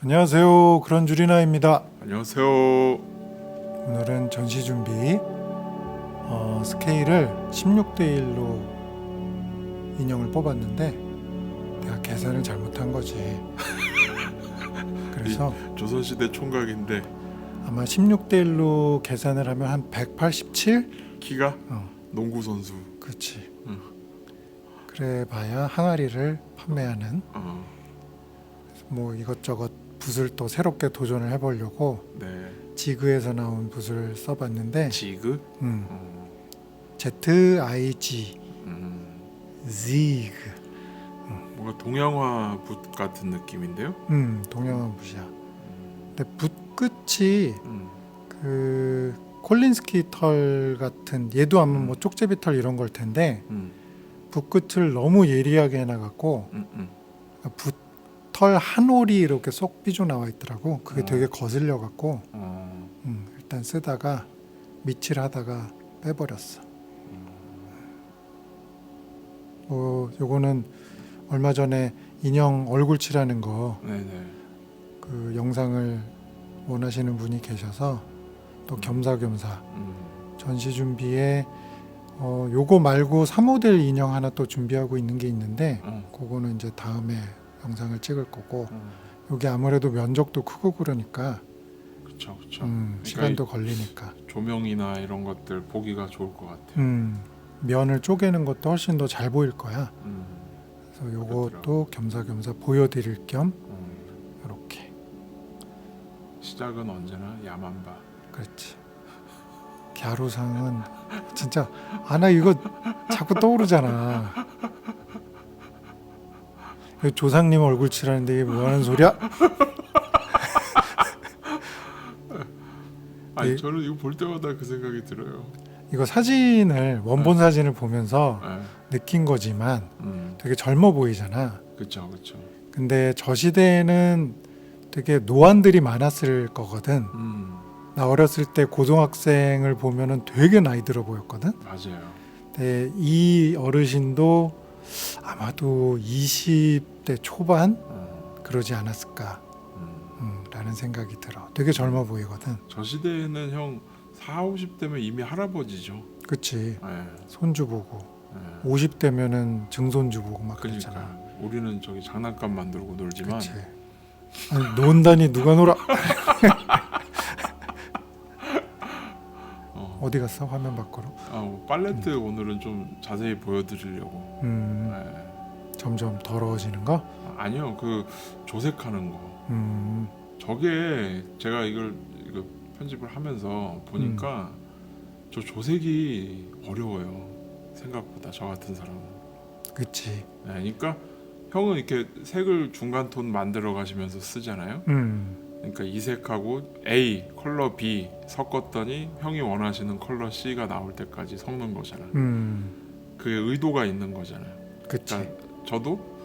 안녕하세요. 그런 줄이나입니다. 안녕하세요. 오늘은 전시 준비 스케일을 16대1로 인형을 뽑았는데 내가 계산을 잘못한 거지. 그래서 조선시대 총각인데 아마 16대1로 계산을 하면 한 187? 키가 농구 선수. 그렇지. 그래 봐야 항아리를 판매하는 뭐 이것저것 붓을 또 새롭게 도전을 해보려고 네. 지그에서 나온 붓을 써봤는데 지그. ZIG 지그 뭔가 동양화 붓 같은 느낌인데요. 동양화 붓이야. 근데 붓 끝이 그 콜린스키 털 같은, 얘도 아마 뭐 쪽제비 털 이런 걸 텐데 붓 끝을 너무 예리하게 해놔갖고 붓털 한 올이 이렇게 쏙 삐져 나와 있더라고. 그게 되게 거슬려갖고 일단 쓰다가 미칠하다가 빼버렸어. 요거는 얼마 전에 인형 얼굴 칠하는 거 그 영상을 원하시는 분이 계셔서 또 겸사겸사 전시 준비에 요거 말고 3호될 인형 하나 또 준비하고 있는 게 있는데 그거는 이제 다음에 영상을 찍을 거고 여기 아무래도 면적도 크고 그러니까 그렇죠. 시간도 걸리니까 조명이나 이런 것들 보기가 좋을 것 같아요. 면을 쪼개는 것도 훨씬 더 잘 보일 거야. 그래서 요것도 겸사겸사 보여드릴 겸 이렇게. 시작은 언제나 야만바. 그렇지. 갸루상은 진짜 나 이거 자꾸 떠오르잖아. 조상님 얼굴 칠하는데 이게 뭐하는 소리야? 아니 저는 이거 볼 때마다 그 생각이 들어요. 이거 사진을 원본 사진을 보면서 느낀 거지만 되게 젊어 보이잖아. 그렇죠. 근데 저 시대에는 되게 노안들이 많았을 거거든. 나 어렸을 때 고등학생을 보면은 되게 나이 들어 보였거든. 맞아요. 근데 이 어르신도 아마도 20대 초반 그러지 않았을까 라는 생각이 들어. 되게 젊어 보이거든. 저 시대에는 형 40, 50대면 이미 할아버지죠. 그치. 네. 손주 보고 50대면은 증손주 보고 막 그랬잖아. 그러니까 우리는 저기 장난감 만들고 놀지만 그치. 아니, 논다니 누가 놀아? 어디 갔어? 화면 밖으로? 팔레트 오늘은 좀 자세히 보여드리려고. 점점 더러워지는 거? 아니요, 그 조색하는 거. 저게 제가 이거 편집을 하면서 보니까 저 조색이 어려워요. 생각보다 저 같은 사람은. 그치. 네, 그러니까 형은 이렇게 색을 중간 톤 만들어 가시면서 쓰잖아요. 그러니까 이 색하고 A, 컬러 B 섞었더니 형이 원하시는 컬러 C가 나올 때까지 섞는 거잖아. 그게 의도가 있는 거잖아요. 그치. 그러니까 저도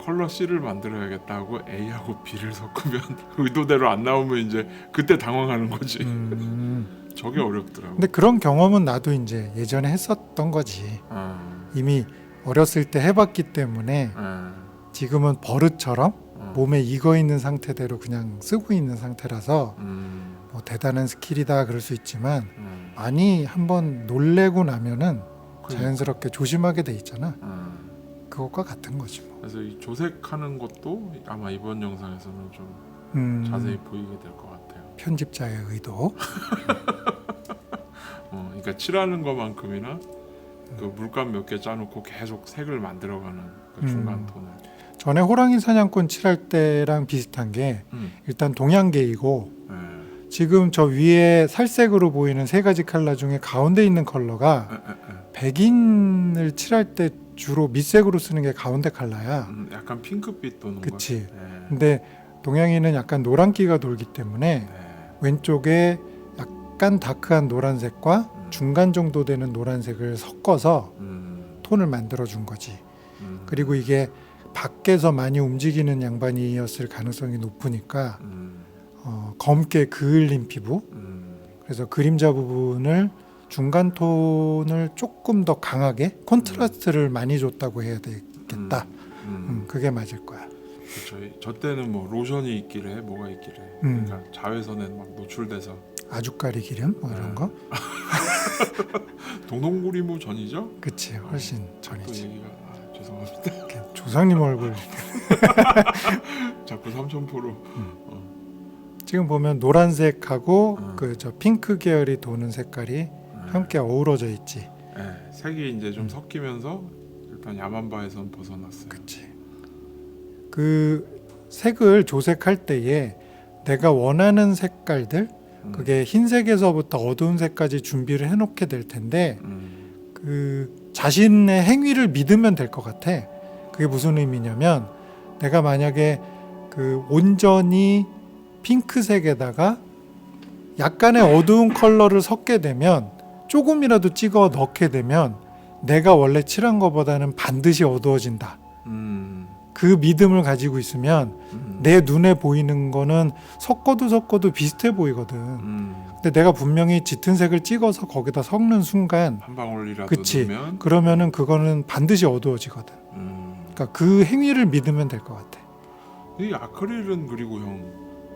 컬러 C를 만들어야겠다 하고 A하고 B를 섞으면 의도대로 안 나오면 이제 그때 당황하는 거지. 저게 어렵더라고. 근데 그런 경험은 나도 이제 예전에 했었던 거지. 이미 어렸을 때 해봤기 때문에 지금은 버릇처럼 몸에 익어 있는 상태대로 그냥 쓰고 있는 상태라서 뭐 대단한 스킬이다 그럴 수 있지만 많이 한번 놀래고 나면은 자연스럽게 조심하게 돼 있잖아. 그것과 같은 거지 뭐. 그래서 이 조색하는 것도 아마 이번 영상에서는 좀 자세히 보이게 될 것 같아요. 편집자의 의도. 그러니까 칠하는 것만큼이나 그 물감 몇 개 짜놓고 계속 색을 만들어가는 그 중간 톤을. 전에 호랑이 사냥꾼 칠할 때랑 비슷한 게 일단 동양계이고 지금 저 위에 살색으로 보이는 세 가지 컬러 중에 가운데 있는 컬러가 백인을 칠할 때 주로 밑색으로 쓰는 게 가운데 컬러야. 약간 핑크빛 도는 거. 그치. 근데 동양인은 약간 노란기가 돌기 때문에 왼쪽에 약간 다크한 노란색과 중간 정도 되는 노란색을 섞어서 톤을 만들어 준 거지. 그리고 이게 밖에서 많이 움직이는 양반이었을 가능성이 높으니까 검게 그을린 피부. 그래서 그림자 부분을 중간 톤을 조금 더 강하게 콘트라스트를 많이 줬다고 해야 되겠다. 그게 맞을 거야. 그렇죠. 저 때는 뭐 로션이 있길래 뭐가 있길래 그러니까 자외선에 막 노출돼서 아주까리 기름 뭐 이런 거. 동동구리무 전이죠? 그치, 훨씬 그 전이지. 얘기가 죄송합니다. 이렇게 조상님 얼굴. 자꾸 삼천포로. 지금 보면 노란색하고 음. 그 저 핑크 계열이 도는 색깔이 함께 어우러져 있지. 네, 색이 이제 좀 섞이면서 일단 야만바에선 벗어났어요. 그치. 그 색을 조색할 때에 내가 원하는 색깔들, 그게 흰색에서부터 어두운 색까지 준비를 해놓게 될 텐데 그 자신의 행위를 믿으면 될 것 같아. 그게 무슨 의미냐면 내가 만약에 그 온전히 핑크색에다가 약간의 어두운 컬러를 섞게 되면 조금이라도 찍어 넣게 되면 내가 원래 칠한 것보다는 반드시 어두워진다. 그 믿음을 가지고 있으면 내 눈에 보이는 거는 섞어도 비슷해 보이거든. 근데 내가 분명히 짙은 색을 찍어서 거기다 섞는 순간 한 방울이라도 그치. 넣으면 그러면은 그거는 반드시 어두워지거든. 그러니까 그 행위를 믿으면 될 것 같아. 이 아크릴은 그리고 형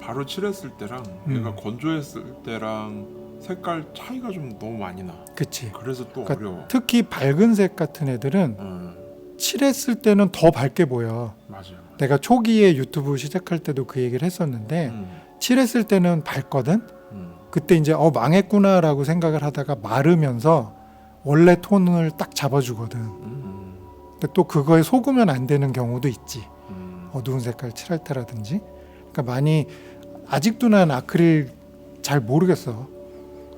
바로 칠했을 때랑 얘가 건조했을 때랑 색깔 차이가 좀 너무 많이 나. 그치. 그래서 또 그러니까 어려워. 특히 밝은 색 같은 애들은 칠했을 때는 더 밝게 보여. 맞아요. 내가 초기에 유튜브 시작할 때도 그 얘기를 했었는데 칠했을 때는 밝거든. 그때 이제 망했구나라고 생각을 하다가 마르면서 원래 톤을 딱 잡아주거든. 근데 또 그거에 속으면 안 되는 경우도 있지. 어두운 색깔 칠할 때라든지. 그러니까 많이 아직도 난 아크릴 잘 모르겠어.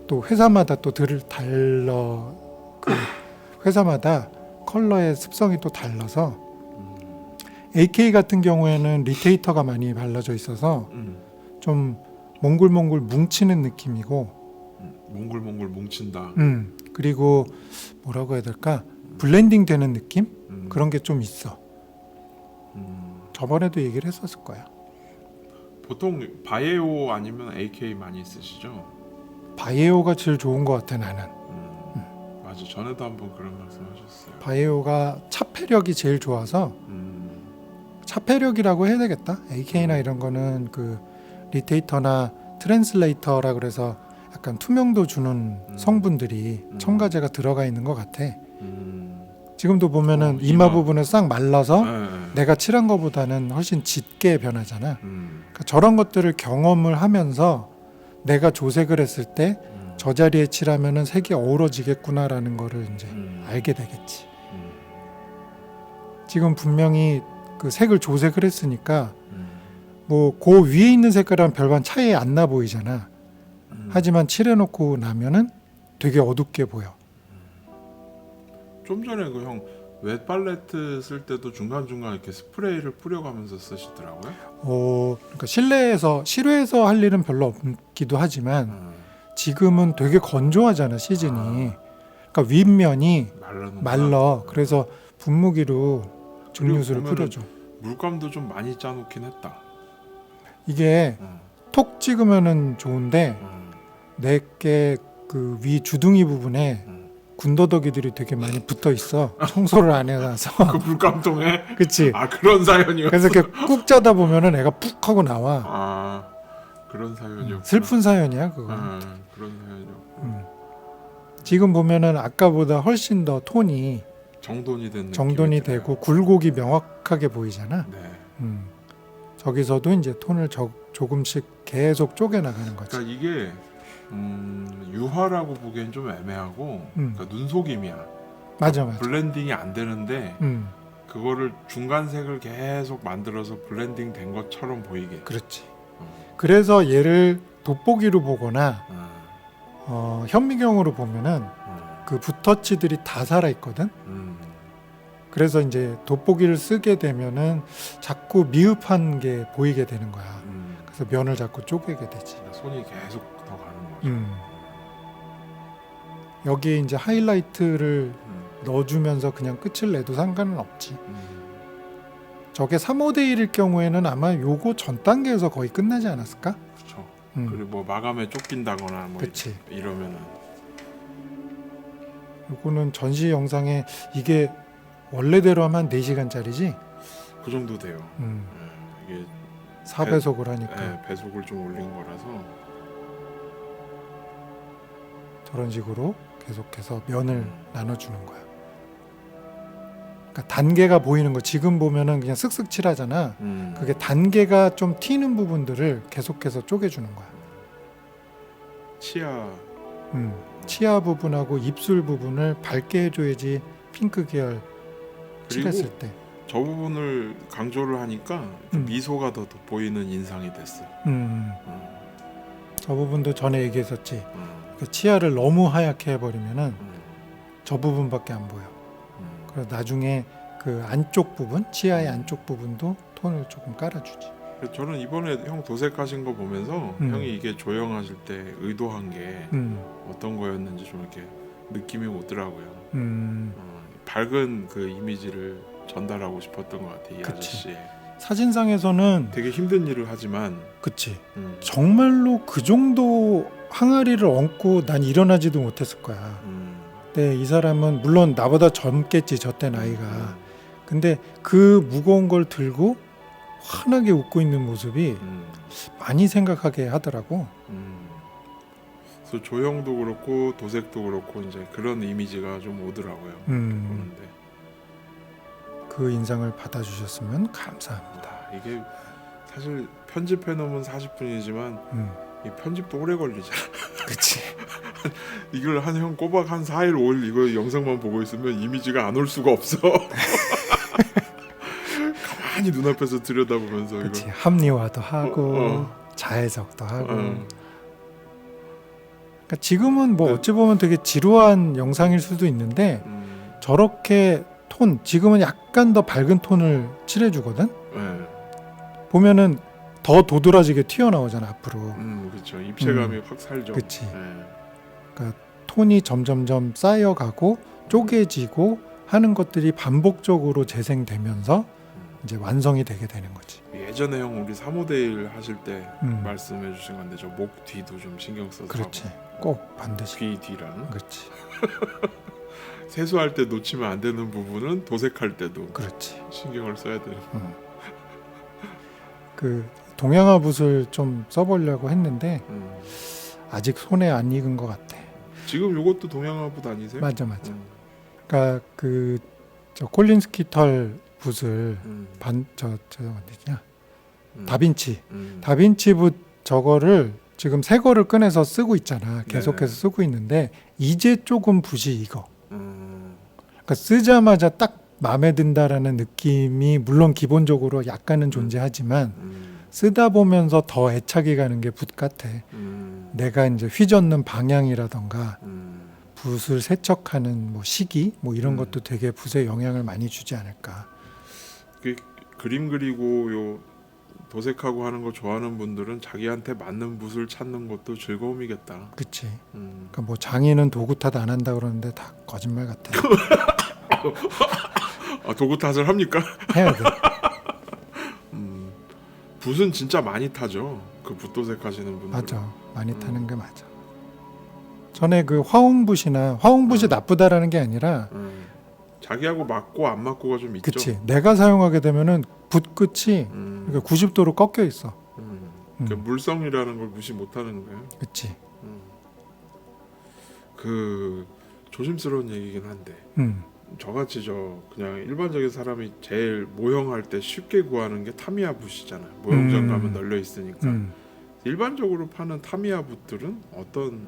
또 회사마다 또 달러 그 회사마다 컬러의 습성이 또 달라서 AK 같은 경우에는 리테이터가 많이 발라져 있어서 좀 몽글몽글 뭉치는 느낌이고 몽글몽글 뭉친다. 그리고 뭐라고 해야 될까 블렌딩 되는 느낌 그런 게 좀 있어. 저번에도 얘기를 했었을 거야. 보통 바이오 아니면 AK 많이 쓰시죠? 바이오가 제일 좋은 것 같아 나는. 맞아. 전에도 한번 그런 말씀하셨어요. 바이오가 차폐력이 제일 좋아서 차폐력이라고 해야 되겠다. AK나 이런 거는 그 리테이터나 트랜슬레이터라 그래서 약간 투명도 주는 성분들이 첨가제가 들어가 있는 것 같아. 지금도 보면은 이마 부분을 싹 말라서 내가 칠한 것보다는 훨씬 짙게 변하잖아. 그러니까 저런 것들을 경험을 하면서 내가 조색을 했을 때 저 자리에 칠하면은 색이 어우러지겠구나라는 거를 이제 알게 되겠지. 지금 분명히 그 색을 조색을 했으니까 뭐 그 위에 있는 색깔이랑 별반 차이 안 나 보이잖아. 하지만 칠해놓고 나면은 되게 어둡게 보여. 좀 전에 그 형 웻팔레트 쓸 때도 중간중간 이렇게 스프레이를 뿌려가면서 쓰시더라고요. 그러니까 실외에서 할 일은 별로 없기도 하지만 지금은 되게 건조하잖아 시즌이. 그러니까 윗면이 말라. 그래서 분무기로 증류수를 뿌려줘. 물감도 좀 많이 짜놓긴 했다. 이게 톡 찍으면은 좋은데 내게 그 위 주둥이 부분에 군더더기들이 되게 많이 붙어 있어. 청소를 안 해놔서. 그 물감통에? 그치. 아 그런 사연이었어. 그래서 이렇게 꾹 짜다 보면은 애가 푹 하고 나와. 아 그런 사연이었구나. 슬픈 사연이야 그거. 그런 사연이었고. 지금 보면은 아까보다 훨씬 더 톤이 정돈이 되고 굴곡이 명확하게 보이잖아. 네. 저기서도 이제 톤을 조금씩 계속 쪼개 나가는 거지. 그러니까 이게 유화라고 보기엔 좀 애매하고 그러니까 눈속임이야. 맞아. 블렌딩이 안 되는데 그거를 중간색을 계속 만들어서 블렌딩 된 것처럼 보이게. 그렇지. 그래서 얘를 돋보기로 보거나 현미경으로 보면은 그 붓터치들이 다 살아 있거든. 그래서 이제 돋보기를 쓰게 되면은 자꾸 미흡한 게 보이게 되는 거야. 그래서 면을 자꾸 쪼개게 되지. 손이 계속 더 가는 거죠. 여기에 이제 하이라이트를 넣어주면서 그냥 끝을 내도 상관은 없지. 저게 3,5대 1일 경우에는 아마 요거 전 단계에서 거의 끝나지 않았을까? 그렇죠. 그리고 뭐 마감에 쫓긴다거나 뭐 그치. 이러면은 요거는 전시 영상에 이게 원래대로 하면 4시간짜리지? 그 정도 돼요. 이게 4배속을 하니까 네, 배속을 좀 올린 거라서 저런 식으로 계속해서 면을 나눠주는 거야. 그러니까 단계가 보이는 거. 지금 보면은 그냥 쓱쓱 칠하잖아. 그게 단계가 좀 튀는 부분들을 계속해서 쪼개주는 거야. 치아 치아 부분하고 입술 부분을 밝게 해줘야지 핑크 계열 그리고 칠했을 때. 저 부분을 강조를 하니까 미소가 더 보이는 인상이 됐어요. 저 부분도 전에 얘기했었지. 그 치아를 너무 하얗게 해버리면은 저 부분밖에 안 보여. 그래서 나중에 그 안쪽 부분, 치아의 안쪽 부분도 톤을 조금 깔아주지. 저는 이번에 형 도색하신 거 보면서 형이 이게 조형하실 때 의도한 게 어떤 거였는지 좀 이렇게 느낌이 오더라고요. 밝은 그 이미지를 전달하고 싶었던 것 같아, 이 그치. 아저씨. 사진상에서는 되게 힘든 일을 하지만 그치. 정말로 그 정도 항아리를 얹고 난 일어나지도 못했을 거야. 근데 이 사람은 물론 나보다 젊겠지, 저때 나이가. 근데 그 무거운 걸 들고 환하게 웃고 있는 모습이 많이 생각하게 하더라고. 그래서 조형도 그렇고 도색도 그렇고 이제 그런 이미지가 좀 오더라고요. 보는데 그 인상을 받아주셨으면 감사합니다. 이게 사실 편집해 놓으면 40분이지만 이 편집도 오래 걸리잖아. 그치. 이걸 한 형 꼬박 한 4일 5일 이거 영상만 보고 있으면 이미지가 안 올 수가 없어. 가만히 눈앞에서 들여다보면서 그치. 이거 합리화도 하고 자해석도 하고. 그러니까 지금은 뭐 네. 어찌 보면 되게 지루한 영상일 수도 있는데 저렇게 톤, 지금은 약간 더 밝은 톤을 칠해주거든. 네. 보면은 더 도드라지게 튀어나오잖아 앞으로. 그렇죠. 입체감이 확 살죠. 그치. 네. 그러니까 톤이 점점점 쌓여가고 쪼개지고 하는 것들이 반복적으로 재생되면서 이제 완성이 되게 되는 거지. 예전에 형 우리 3호대1 하실 때 음. 말씀해 주신 건데 저 목 뒤도 좀 신경 써서 그렇지. 하고. 꼭 반드시. 귀 뒤랑 그렇지. 세수할 때 놓치면 안 되는 부분은 도색할 때도 그렇지. 신경을 써야 돼요. 그 동양화 붓을 좀 써보려고 했는데 음. 아직 손에 안 익은 것 같아. 지금 요것도 동양화붓 아니세요? 맞아. 그러니까 그 저 콜린스키 털 붓을 저 어디냐? 다빈치. 다빈치 붓 저거를 지금 새 거를 꺼내서 쓰고 있잖아. 계속해서 쓰고 있는데 이제 조금 붓이 익어. 그러니까 쓰자마자 딱 마음에 든다라는 느낌이 물론 기본적으로 약간은 존재하지만 쓰다 보면서 더 애착이 가는 게 붓 같아. 내가 이제 휘젓는 방향이라던가 붓을 세척하는 뭐 시기 뭐 이런 것도 되게 붓에 영향을 많이 주지 않을까. 그 그림 그리고 요 도색하고 하는 거 좋아하는 분들은 자기한테 맞는 붓을 찾는 것도 즐거움이겠다. 그치. 그러니까 뭐 장인은 도구 탓 안 한다 그러는데 다 거짓말 같아. 아, 도구 탓을 합니까? 해야 돼. 붓은 진짜 많이 타죠. 그 붓 도색하시는 분들. 맞아. 많이 타는 게 맞아. 전에 그 화홍붓이 나쁘다라는 게 아니라 자기하고 맞고 안 맞고가 좀 있죠. 그치. 내가 사용하게 되면은 붓 끝이 그러니까 90도로 꺾여 있어. 그 물성이라는 걸 무시 못하는 거예요. 그치. 그 조심스러운 얘기긴 한데 저같이 그냥 일반적인 사람이 제일 모형할 때 쉽게 구하는 게 타미야 붓이잖아요. 모형장 가면 널려 있으니까. 일반적으로 파는 타미야 붓들은 어떤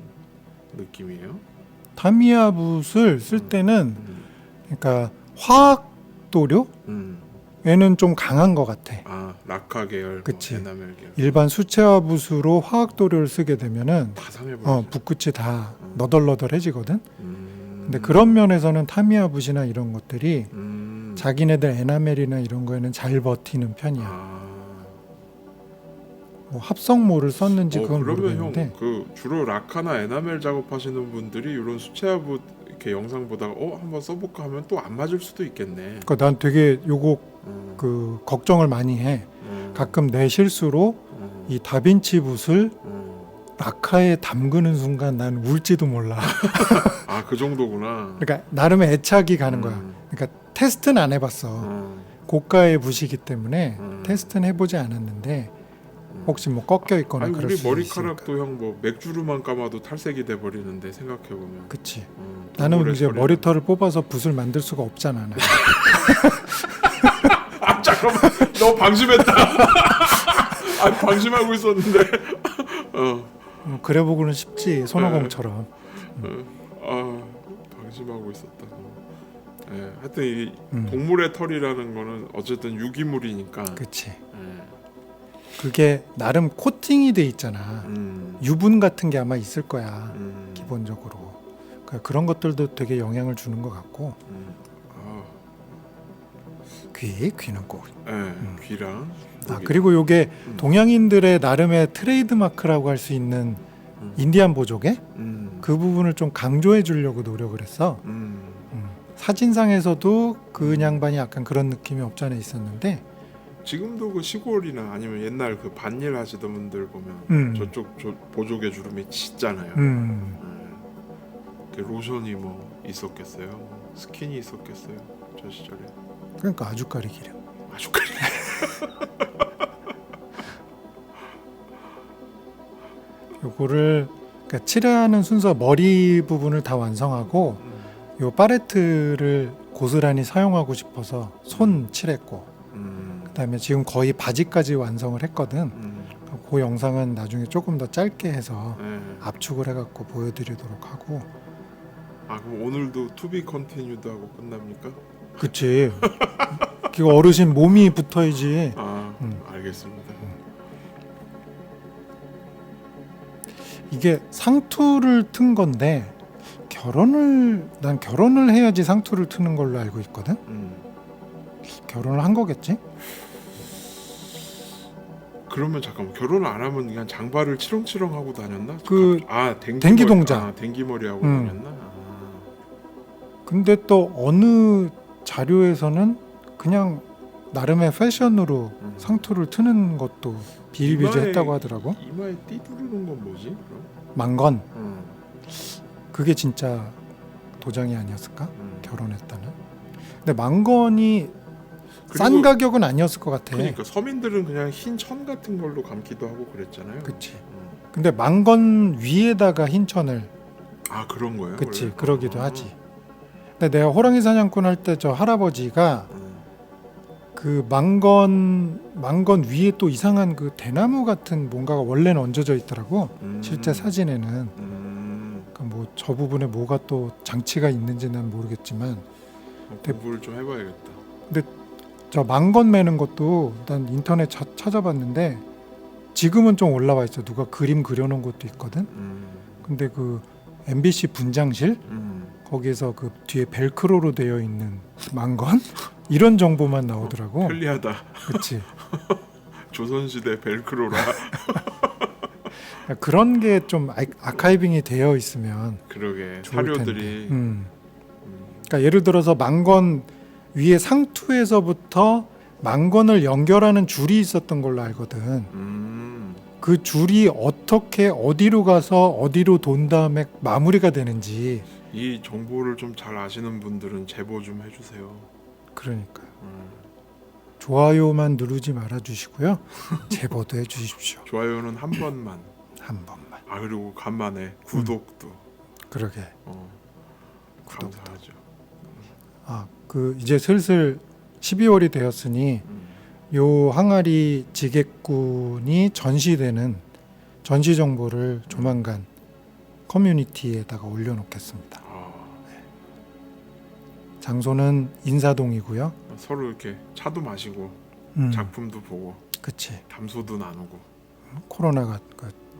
느낌이에요? 타미야 붓을 쓸 때는 그러니까 화학 도료 얘는 좀 강한 것 같아. 아, 라카 계열, 그치. 뭐 에나멜 계열. 일반 수채화 붓으로 화학 도료를 쓰게 되면은 다 상해버리죠. 붓끝이 다 너덜너덜해지거든. 근데 그런 면에서는 타미야 붓이나 이런 것들이 자기네들 에나멜이나 이런 거에는 잘 버티는 편이야. 뭐 합성모를 썼는지 그건 그러면 모르겠는데. 형, 그 주로 라카나 에나멜 작업하시는 분들이 이런 수채화 붓 이렇게 영상 보다가 한번 써볼까 하면 또 안 맞을 수도 있겠네. 그러니까 난 되게 요거 그 걱정을 많이 해. 가끔 내 실수로 이 다빈치 붓을 라카에 담그는 순간 난 울지도 몰라. 아, 그 정도구나. 그러니까 나름의 애착이 가는 거야. 그러니까 테스트는 안 해봤어. 고가의 붓이기 때문에 음. 테스트는 해보지 않았는데 혹시 뭐 꺾여 있거나 아니 그럴 우리 수 있으니까. 머리카락도 형 뭐 맥주로만 감아도 탈색이 돼 버리는데 생각해 보면. 그치. 나는 이제 머리털을 뽑아서 붓을 만들 수가 없잖아. 나. 아 잠깐만, 너 방심했다. 아 방심하고 있었는데. 그래 보고는 쉽지 손오공처럼. 아 방심하고 있었다. 하여튼 이 음. 동물의 털이라는 거는 어쨌든 유기물이니까. 그치. 예. 그게 나름 코팅이 돼 있잖아. 유분 같은 게 아마 있을 거야. 기본적으로. 그러니까 그런 것들도 되게 영향을 주는 것 같고. 아, 귀는 꼭. 귀랑. 그리고 요게 동양인들의 나름의 트레이드 마크라고 할 수 있는 인디안 보족의 그 부분을 좀 강조해 주려고 노력을 했어. 사진상에서도 그 양반이 약간 그런 느낌이 없지 않아 있었는데 지금도 그 시골이나 아니면 옛날 그 밭일 하시던 분들 보면 저쪽 보조개 주름이 짙잖아요. 그 로션이 뭐 있었겠어요? 뭐 스킨이 있었겠어요? 저 시절에. 그러니까 아주까리 기름. 아주까리. 요거를 그러니까 칠하는 순서 머리 부분을 다 완성하고 요 팔레트를 고스란히 사용하고 싶어서 손 칠했고 그다음에 지금 거의 바지까지 완성을 했거든. 그 영상은 나중에 조금 더 짧게 해서 압축을 해갖고 보여드리도록 하고. 아 그럼 오늘도 투비 컨티뉴드 하고 끝납니까? 그치. 그 어르신 몸이 붙어야지. 아 알겠습니다. 이게 상투를 튼 건데 난 결혼을 해야지 상투를 트는 걸로 알고 있거든. 결혼을 한 거겠지? 그러면 잠깐만 결혼을 안 하면 그냥 장발을 치렁치렁 하고 다녔나? 댕기 동작. 댕기머리 하고 다녔나? 근데 또 어느 자료에서는 그냥 나름의 패션으로 상투를 트는 것도 비일비재했다고 하더라고. 이마에 띠 두르는 건 뭐지? 그럼? 망건. 그게 진짜 도장이 아니었을까? 결혼했다는. 근데 망건이 싼 가격은 아니었을 것 같아. 그러니까 서민들은 그냥 흰 천 같은 걸로 감기도 하고 그랬잖아요. 그치. 근데 망건 위에다가 흰 천을. 아 그런 거예요? 그치. 원래? 그러기도 하지. 근데 내가 호랑이 사냥꾼 할 때 저 할아버지가 그 망건 위에 또 이상한 그 대나무 같은 뭔가가 원래는 얹어져 있더라고. 실제 사진에는. 뭐 저 부분에 뭐가 또 장치가 있는지는 모르겠지만 공부를 좀 해봐야겠다. 근데 저 망건 매는 것도 난 인터넷 찾아봤는데 지금은 좀 올라와 있어. 누가 그림 그려놓은 것도 있거든. 근데 그 MBC 분장실 거기에서 그 뒤에 벨크로로 되어 있는 망건 이런 정보만 나오더라고. 편리하다. 그렇지. 조선시대 벨크로라. 그런 게 좀 아카이빙이 되어 있으면 그러게 좋을 사료들이. 그러니까 예를 들어서 망건 위에 상투에서부터 망건을 연결하는 줄이 있었던 걸로 알거든. 그 줄이 어떻게 어디로 가서 어디로 돈 다음에 마무리가 되는지 이 정보를 좀 잘 아시는 분들은 제보 좀 해주세요. 그러니까요. 좋아요만 누르지 말아주시고요. 제보도 해주십시오. 좋아요는 한 번만. 한 번만. 아 그리고 간만에 구독도. 그러게. 감사하죠. 그 이제 슬슬 12월이 되었으니 요 항아리 지객꾼이 전시되는 전시 정보를 조만간 커뮤니티에다가 올려놓겠습니다. 장소는 인사동이고요. 서로 이렇게 차도 마시고 작품도 보고, 그치. 담소도 나누고. 코로나가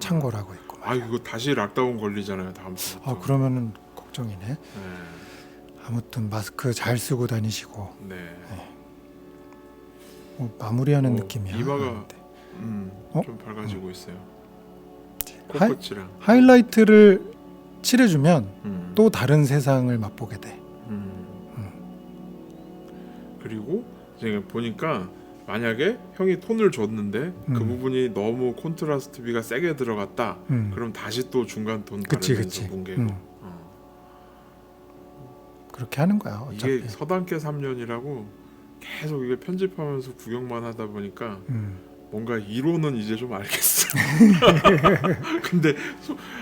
창궐하고 있고. 아 이거 다시 락다운 걸리잖아요 다음 주. 그러면은 걱정이네. 아무튼 마스크 잘 쓰고 다니시고. 네. 뭐 마무리하는 느낌이야. 이마가 좀 밝아지고 있어요. 코끝이랑 하이라이트를 칠해주면 또 다른 세상을 맛보게 돼. 그리고 제가 보니까 만약에 형이 톤을 줬는데 그 부분이 너무 콘트라스트비가 세게 들어갔다. 그럼 다시 또 중간 톤 바르면서 뭉개고. 그렇게 하는 거야. 어차피. 이게 서당계 3년이라고 계속 이게 편집하면서 구경만 하다 보니까 뭔가 이론은 이제 좀 알겠어. 근데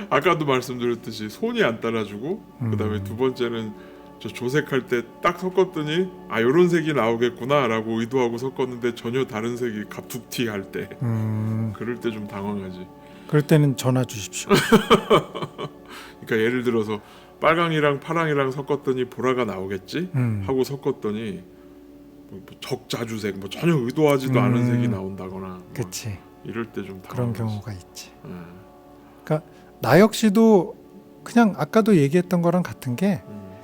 아까도 말씀드렸듯이 손이 안 따라주고 그다음에 두 번째는 저 조색할 때 딱 섞었더니 아 요런 색이 나오겠구나라고 의도하고 섞었는데 전혀 다른 색이 갑툭튀 할 때 그럴 때 좀 당황하지. 그럴 때는 전화 주십시오. 그러니까 예를 들어서 빨강이랑 파랑이랑 섞었더니 보라가 나오겠지 하고 섞었더니 뭐 적자주색 뭐 전혀 의도하지도 않은 색이 나온다거나 그치. 이럴 때 좀 그런 당황하지. 경우가 있지. 그러니까 나 역시도 그냥 아까도 얘기했던 거랑 같은 게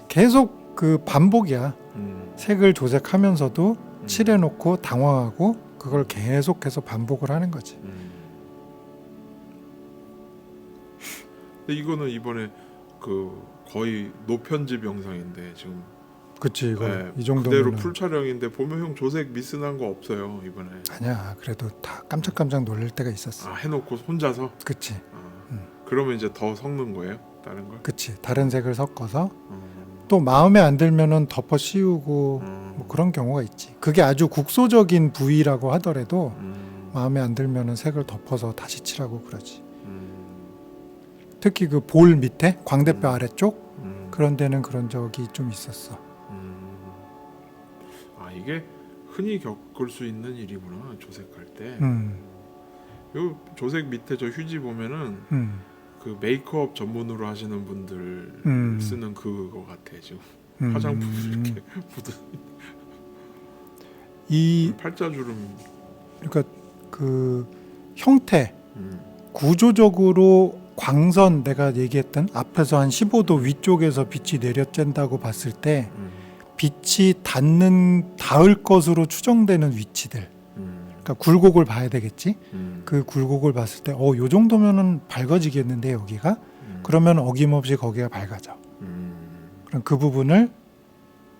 계속 그 반복이야. 색을 조색하면서도 칠해놓고 당황하고 그걸 계속해서 반복을 하는 거지. 근데 이거는 이번에 그 거의 노편집 영상인데 지금 그치 이거 네, 이 정도면 그대로 풀 촬영인데 보면 형 조색 미스난 거 없어요 이번에. 아니야. 그래도 다 깜짝깜짝 놀랄 때가 있었어. 아 해놓고 혼자서. 그치. 그러면 이제 더 섞는 거예요 다른 걸? 그치. 다른 색을 섞어서 또 마음에 안 들면은 덮어 씌우고 뭐 그런 경우가 있지. 그게 아주 국소적인 부위라고 하더라도 마음에 안 들면은 색을 덮어서 다시 칠하고 그러지. 특히 그 볼 밑에 광대뼈 아래쪽 그런 데는 그런 적이 좀 있었어. 아 이게 흔히 겪을 수 있는 일이구나 조색할 때. 요 조색 밑에 저 휴지 보면은 그 메이크업 전문으로 하시는 분들 쓰는 그거 같아 지금. 화장품 이렇게 묻은 이 팔자주름. 그러니까 그 형태 구조적으로 광선 내가 얘기했던 앞에서 한 15도 위쪽에서 빛이 내려쬐다고 봤을 때 빛이 닿을 것으로 추정되는 위치들, 그러니까 굴곡을 봐야 되겠지. 그 굴곡을 봤을 때 요 정도면은 밝아지겠는데 여기가 그러면 어김없이 거기가 밝아져. 그럼 그 부분을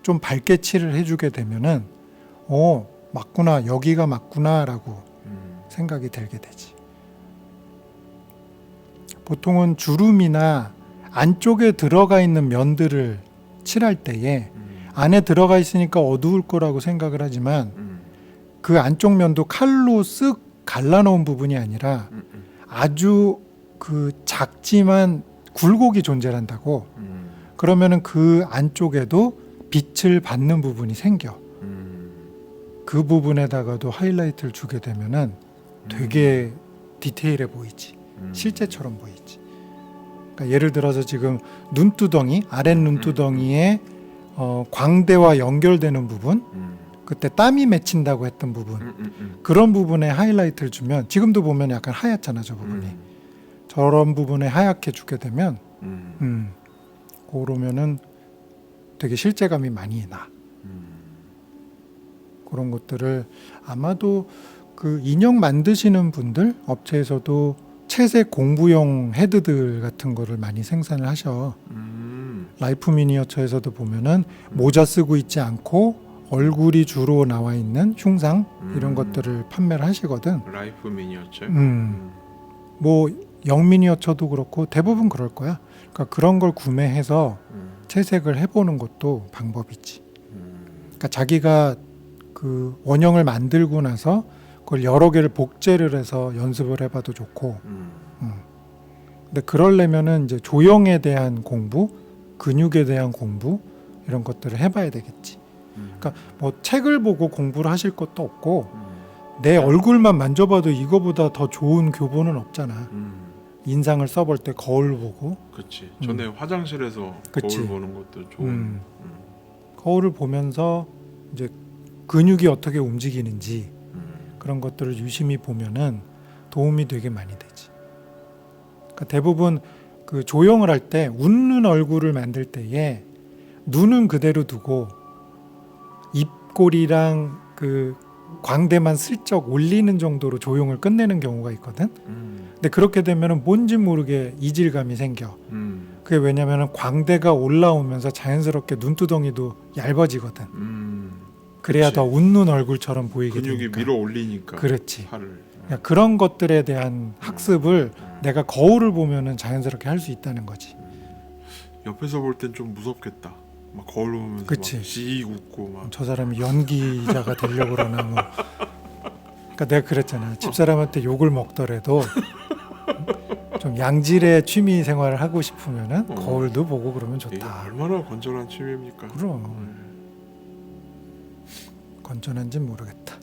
좀 밝게 칠을 해주게 되면은 맞구나, 여기가 맞구나라고 생각이 들게 되지. 보통은 주름이나 안쪽에 들어가 있는 면들을 칠할 때에 안에 들어가 있으니까 어두울 거라고 생각을 하지만 그 안쪽 면도 칼로 쓱 갈라놓은 부분이 아니라 아주 그 작지만 굴곡이 존재한다고. 그러면은 그 안쪽에도 빛을 받는 부분이 생겨. 그 부분에다가도 하이라이트를 주게 되면은 되게 디테일해 보이지. 실제처럼 보이지. 그러니까 예를 들어서 지금 눈두덩이, 아랫 눈두덩이에 광대와 연결되는 부분, 그때 땀이 맺힌다고 했던 부분, 그런 부분에 하이라이트를 주면 지금도 보면 약간 하얗잖아 저 부분이. 저런 부분에 하얗게 주게 되면 그러면은 되게 실제감이 많이 나. 그런 것들을 아마도 그 인형 만드시는 분들 업체에서도 채색 공부용 헤드들 같은 거를 많이 생산을 하셔. 라이프 미니어처에서도 보면은 모자 쓰고 있지 않고 얼굴이 주로 나와 있는 흉상 이런 것들을 판매를 하시거든. 라이프 미니어처. 뭐 영미니어처도 그렇고 대부분 그럴 거야. 그러니까 그런 걸 구매해서 채색을 해보는 것도 방법이지. 그러니까 자기가 그 원형을 만들고 나서 그걸 여러 개를 복제를 해서 연습을 해봐도 좋고. 근데 그러려면은 이제 조형에 대한 공부, 근육에 대한 공부 이런 것들을 해봐야 되겠지. 그러니까 뭐 책을 보고 공부를 하실 것도 없고 내 얼굴만 만져봐도 이거보다 더 좋은 교본은 없잖아. 인상을 써볼 때 거울 보고. 그렇지. 전에 화장실에서 그치. 거울 보는 것도 좋은. 거울을 보면서 이제 근육이 어떻게 움직이는지 그런 것들을 유심히 보면은 도움이 되게 많이 되지. 그러니까 대부분 그 조형을 할 때 웃는 얼굴을 만들 때에 눈은 그대로 두고 입꼬리랑 그 광대만 슬쩍 올리는 정도로 조형을 끝내는 경우가 있거든. 근데 그렇게 되면은 뭔지 모르게 이질감이 생겨. 그게 왜냐면은 광대가 올라오면서 자연스럽게 눈두덩이도 얇아지거든. 그래야 그치. 더 웃는 얼굴처럼 보이게 근육이 되니까. 밀어 올리니까. 그렇지. 팔을. 그러니까 그런 것들에 대한 학습을 내가 거울을 보면은 자연스럽게 할 수 있다는 거지. 옆에서 볼 땐 좀 무섭겠다. 막 거울 보면서 그치. 막씩 웃고 막. 저 사람이 연기자가 되려고 그러나 뭐. 그러니까 내가 그랬잖아. 집사람한테 욕을 먹더라도 좀 양질의 취미 생활을 하고 싶으면은 거울도 보고 그러면 이게 좋다. 얼마나 건전한 취미입니까? 그럼 건전한진 모르겠다.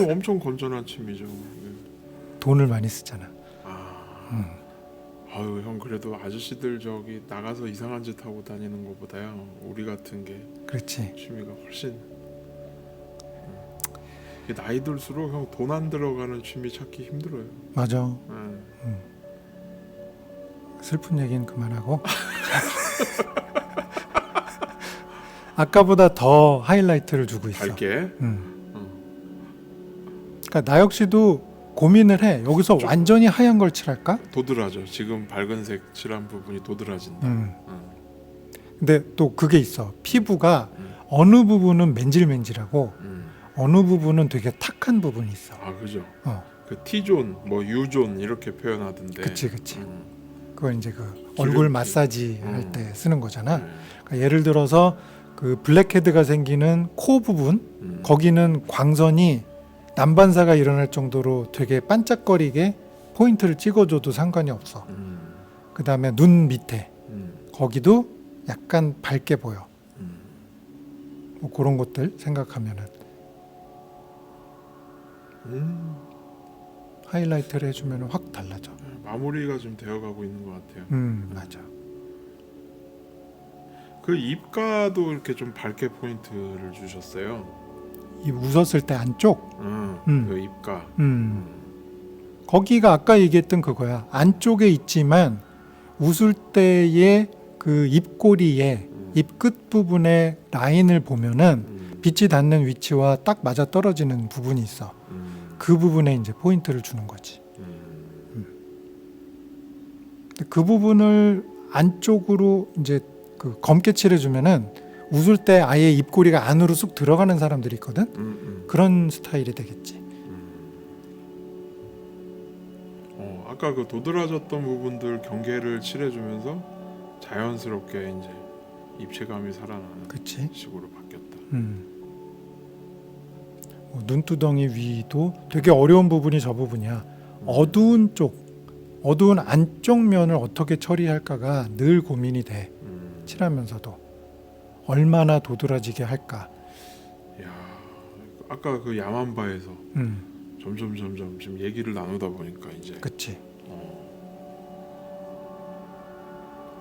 엄청 건전한 취미죠. 돈을 많이 쓰잖아. 아유 형 그래도 아저씨들 저기 나가서 이상한 짓 하고 다니는 것보다요 우리 같은 게 그렇지. 취미가 훨씬 이게 나이 들수록 형 돈 안 들어가는 취미 찾기 힘들어요. 맞아. 예. 슬픈 얘기는 그만하고. 아까보다 더 하이라이트를 주고 있어. 밝게 그러니까 나 역시도 고민을 해. 여기서 완전히 하얀 걸 칠할까? 도드라져. 지금 밝은색 칠한 부분이 도드라진다. 근데 또 그게 있어. 피부가 어느 부분은 맨질맨질하고 어느 부분은 되게 탁한 부분이 있어. 아 그죠. 어. 그 T존, 뭐 U존 이렇게 표현하던데. 그치. 그걸 이제 그 얼굴 마사지 할 때 쓰는 거잖아. 그러니까 예를 들어서 그 블랙헤드가 생기는 코 부분, 거기는 광선이 난반사가 일어날 정도로 되게 반짝거리게 포인트를 찍어줘도 상관이 없어. 그 다음에 눈 밑에 거기도 약간 밝게 보여. 뭐 그런 것들 생각하면은 하이라이트를 해주면 확 달라져. 마무리가 좀 되어가고 있는 것 같아요. 맞아. 그 입가도 이렇게 좀 밝게 포인트를 주셨어요. 이 웃었을 때 안쪽. 그 입가. 거기가 아까 얘기했던 그거야. 안쪽에 있지만 웃을 때의 그 입꼬리에 입 끝 부분의 라인을 보면은 빛이 닿는 위치와 딱 맞아 떨어지는 부분이 있어. 그 부분에 이제 포인트를 주는 거지. 근데 그 부분을 안쪽으로 이제 그 검게 칠해주면은 웃을 때 아예 입꼬리가 안으로 쑥 들어가는 사람들이 있거든. 그런 스타일이 되겠지. 아까 그 도드라졌던 부분들 경계를 칠해주면서 자연스럽게 이제 입체감이 살아나는 그치? 식으로 바뀌었다. 눈두덩이 위도 되게 어려운 부분이 저 부분이야. 어두운 쪽, 어두운 안쪽 면을 어떻게 처리할까가 늘 고민이 돼. 칠하면서도 얼마나 도드라지게 할까. 야, 아까 그 야만바에서 점점 지금 얘기를 나누다 보니까 이제 그치.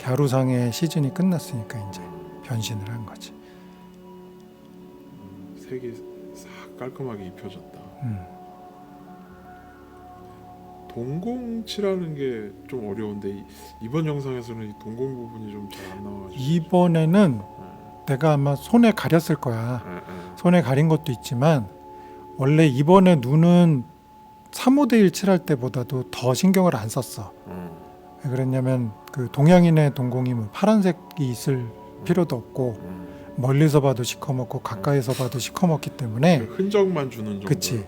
갸루상의 시즌이 끝났으니까 이제 변신을 한 거지. 색이 싹 깔끔하게 입혀졌다. 동공칠하는 게 좀 어려운데 이번 영상에서는 이 동공 부분이 좀 잘 안 나와가지고 이번에는 내가 아마 손에 가렸을 거야. 손에 가린 것도 있지만 원래 이번에 눈은 3,5대1 칠할 때보다도 더 신경을 안 썼어. 왜 그랬냐면 그 동양인의 동공이 뭐 파란색이 있을 필요도 없고 멀리서 봐도 시커멓고 가까이서 봐도 시커멓기 때문에 그 흔적만 주는 정도. 그치.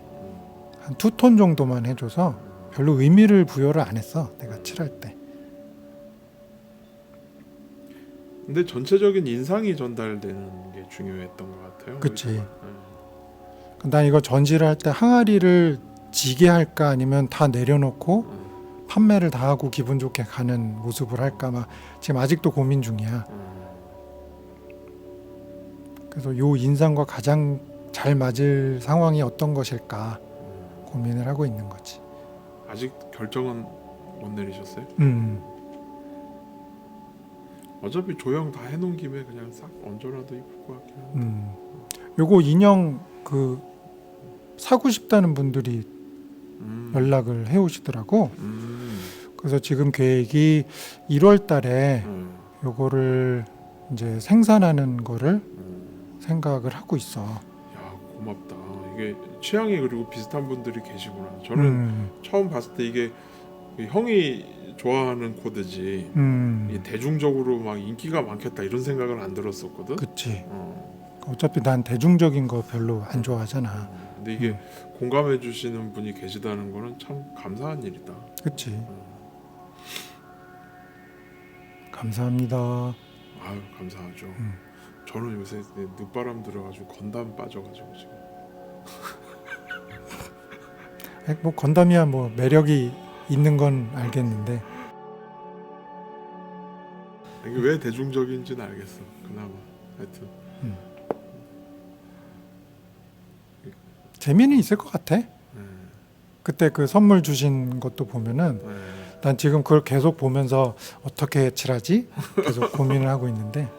한 2톤 정도만 해줘서 별로 의미를 부여를 안 했어. 내가 칠할 때. 근데 전체적인 인상이 전달되는 게 중요했던 것 같아요. 그치. 난 이거 전시를 할 때 항아리를 지게 할까 아니면 다 내려놓고 판매를 다 하고 기분 좋게 가는 모습을 할까 막 지금 아직도 고민 중이야. 그래서 요 인상과 가장 잘 맞을 상황이 어떤 것일까 고민을 하고 있는 거지. 아직 결정은 못 내리셨어요? 어차피 조형 다 해놓은 김에 그냥 싹 얹어놔도 이쁠 것 같긴 한데. 요거 인형 그 사고 싶다는 분들이 연락을 해오시더라고. 그래서 지금 계획이 1월 달에 요거를 이제 생산하는 거를 생각을 하고 있어. 야 고맙다. 이게 취향이 그리고 비슷한 분들이 계시구나. 저는 처음 봤을 때 이게 형이 좋아하는 코드지 이 대중적으로 막 인기가 많겠다 이런 생각은 안 들었었거든. 그치. 어차피 난 대중적인 거 별로 안 좋아하잖아. 근데 이게 공감해 주시는 분이 계시다는 거는 참 감사한 일이다. 그치. 감사합니다. 아유 감사하죠. 저는 요새 늦바람 들어가지고 건담 빠져가지고 지금. 뭐 건담이야 뭐 매력이 있는 건 알겠는데 이게 왜 대중적인지는 알겠어. 그나마 하여튼 재미는 있을 것 같아. 그때 그 선물 주신 것도 보면은 난 지금 그걸 계속 보면서 어떻게 칠하지? 계속 고민을 하고 있는데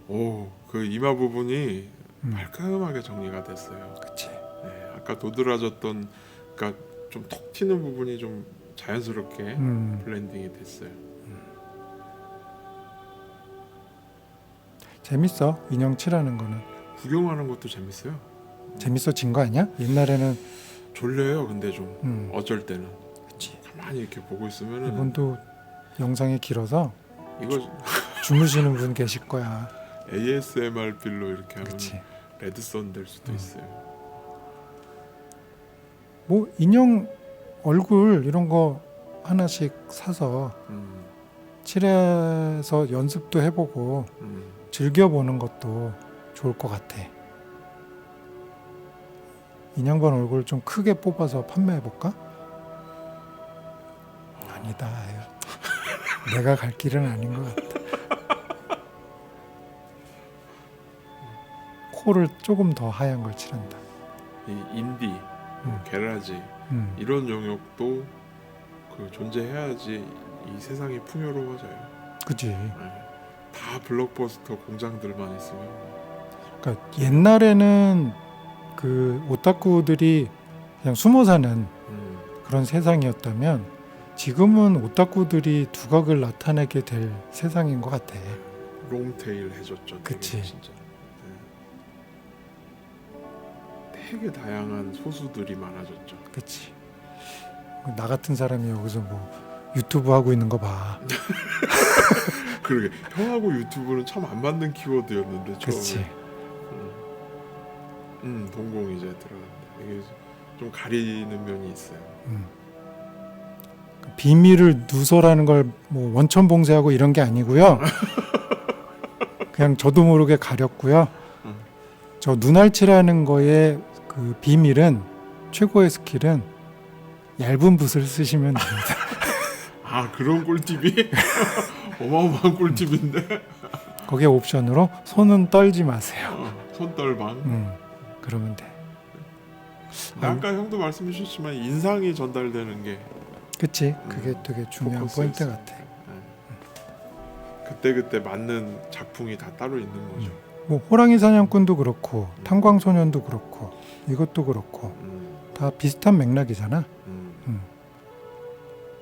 그 이마 부분이 말끔하게 정리가 됐어요. 그치. 네, 아까 도드라졌던 그러니까 좀 톡 튀는 부분이 좀 자연스럽게 블렌딩이 됐어요. 재밌어. 인형 칠하는 거는. 구경하는 것도 재밌어요. 재밌어진 거 아니야? 옛날에는 졸려요. 근데 좀 어쩔 때는 그치. 가만히 이렇게 보고 있으면은 이분도 영상이 길어서 이거 주무시는 분 계실 거야. ASMR 빌로 이렇게 하면 그치. 레드선 될 수도 있어요. 뭐 인형 얼굴 이런 거 하나씩 사서 칠해서 연습도 해보고 즐겨보는 것도 좋을 것 같아. 인형반 얼굴 좀 크게 뽑아서 판매해볼까? 아니다. 내가 갈 길은 아닌 것 같다. 코를 조금 더 하얀 걸 칠한다. 이 인디, 게라지 이런 영역도 그 존재해야지 이 세상이 풍요로워져요. 그치. 네. 다 블록버스터 공장들만 있으면. 그러니까 옛날에는 그 오타쿠들이 그냥 숨어 사는 그런 세상이었다면 지금은 오타쿠들이 두각을 나타내게 될 세상인 것 같아. 롱테일 해줬죠. 그치. 되게 진짜. 되게 다양한 소수들이 많아졌죠. 그치. 나 같은 사람이 여기서 뭐 유튜브 하고 있는 거 봐. 그러게 형하고 유튜브는 참 안 맞는 키워드였는데 그치. 동공 이제 들어갔네. 이게 좀 가리는 면이 있어요. 비밀을 누설하는 걸 뭐 원천봉쇄하고 이런 게 아니고요. 그냥 저도 모르게 가렸고요. 저 눈알칠하는 거에 그 비밀은 최고의 스킬은 얇은 붓을 쓰시면 됩니다. 아 그런 꿀팁이 어마어마한 꿀팁인데. 거기에 옵션으로 손은 떨지 마세요. 손떨방. 그러면 돼. 아까 형도 말씀해 주셨지만 인상이 전달되는 게 그치. 그게 되게 중요한 포인트 있어요. 같아. 그때 맞는 작품이 다 따로 있는 거죠. 뭐 호랑이 사냥꾼도 그렇고 탄광소년도 그렇고 이것도 그렇고 다 비슷한 맥락이잖아.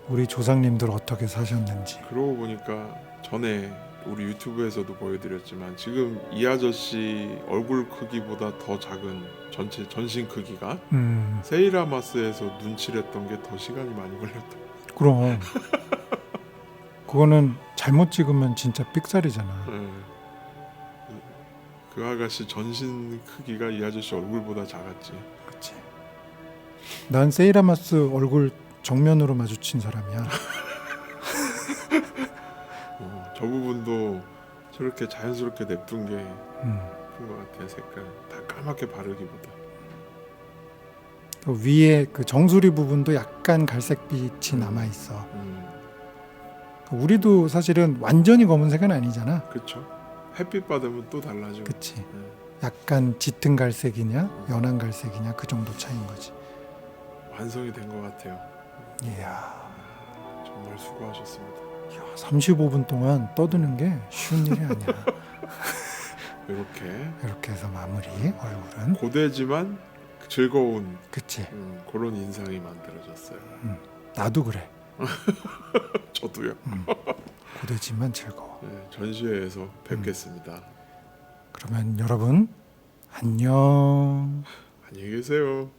우리 조상님들 어떻게 사셨는지. 그러고 보니까 전에 우리 유튜브에서도 보여드렸지만 지금 이 아저씨 얼굴 크기보다 더 작은 전체 전신 크기가 세이라마스에서 눈칠했던 게 더 시간이 많이 걸렸다. 그럼 그거는 잘못 찍으면 진짜 삑살이잖아. 네. 그 아가씨 전신 크기가 이 아저씨 얼굴보다 작았지. 그치. 난 세이라마스 얼굴 정면으로 마주친 사람이야. 저 부분도 저렇게 자연스럽게 냅둔 게 예쁜 것 같아. 색깔 다 까맣게 바르기보다. 그 위에 그 정수리 부분도 약간 갈색빛이 남아 있어. 우리도 사실은 완전히 검은색은 아니잖아. 그렇죠. 햇빛 받으면 또 달라지고. 그치. 약간 짙은 갈색이냐 연한 갈색이냐 그 정도 차이인 거지. 완성이 된 것 같아요. 이야, 정말 수고하셨습니다. 35분 동안 떠드는 게 쉬운 일이 아니야. 이렇게 해서 마무리. 얼굴은 고되지만 즐거운 그치. 그런 인상이 만들어졌어요. 나도 그래. 저도요. 고되지만 즐거워. 네, 전시회에서 뵙겠습니다. 그러면 여러분 안녕. 안녕히 계세요.